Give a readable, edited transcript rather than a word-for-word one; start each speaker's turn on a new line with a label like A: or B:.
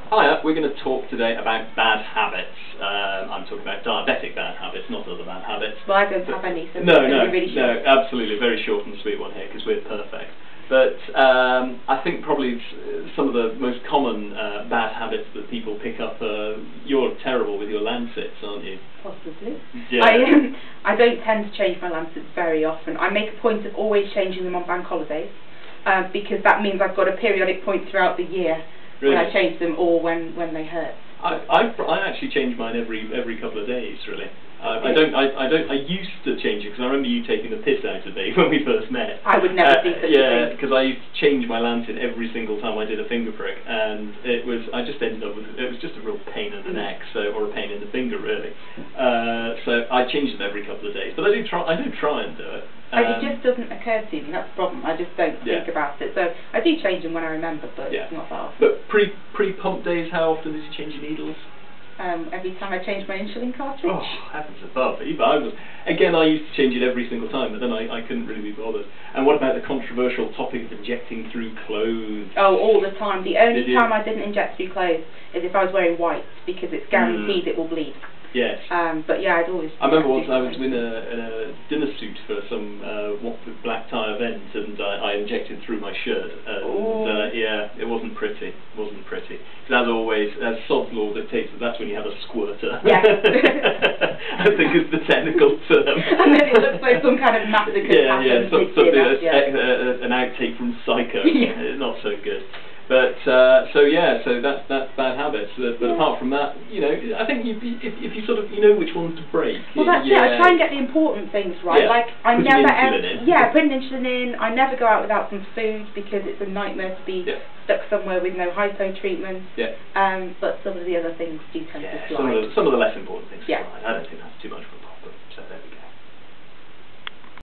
A: Hiya, we're going to talk today about bad habits. I'm talking about diabetic bad habits, not other bad habits.
B: Well, I don't have any, so
A: no, absolutely, very short and sweet one here, because we're perfect. But I think probably some of the most common bad habits that people pick up are, you're terrible with your Lancets, aren't you?
B: Possibly.
A: Yeah.
B: I don't tend to change my Lancets very often. I make a point of always changing them on bank holidays, because that means I've got a periodic point throughout the year. Really? When I change them, or when they hurt.
A: I actually change mine every couple of days, really. I used to change it because I remember you taking the piss out of me when we first met.
B: I would never do such a thing.
A: Yeah, because I used to change my Lancet every single time I did a finger prick, and I just ended up with, it was just a real pain in the neck, or a pain in the finger, really. So I changed them every couple of days, but I do try and do it.
B: It just doesn't occur to me. That's the problem. I just don't think about it. So I do change them when I remember, but it's not that often.
A: But pre-pump days, how often did you change your needles?
B: Every time I change my insulin cartridge.
A: Oh, heavens above! I used to change it every single time, but then I couldn't really be bothered. And what about the controversial topic of injecting through clothes?
B: Oh, all the time. The only time I didn't inject through clothes is if I was wearing white, because it's guaranteed it will bleed.
A: Yes.
B: But yeah, I'd always...
A: I remember once I was in a dinner suit for some Watford black tie event, and I injected through my shirt, and yeah, it wasn't pretty. It wasn't pretty. As always, as sod's law dictates, that's when you have a squirter.
B: Yeah.
A: I think is the technical term.
B: And then it looks like some kind of massacre happened.
A: An outtake from Psycho. Yeah. Not so good. But so that's bad habits. But apart from that, I think if you sort of which ones to break.
B: Well, that's it. I try and get the important things right.
A: Yeah.
B: Like I
A: putting
B: never
A: insulin in.
B: putting insulin in. I never go out without some food because it's a nightmare to be stuck somewhere with no hypo treatment.
A: Yeah.
B: But some of the other things do tend to slide.
A: Some of the less important things.
B: Yeah.
A: Slide. I don't think that's too much.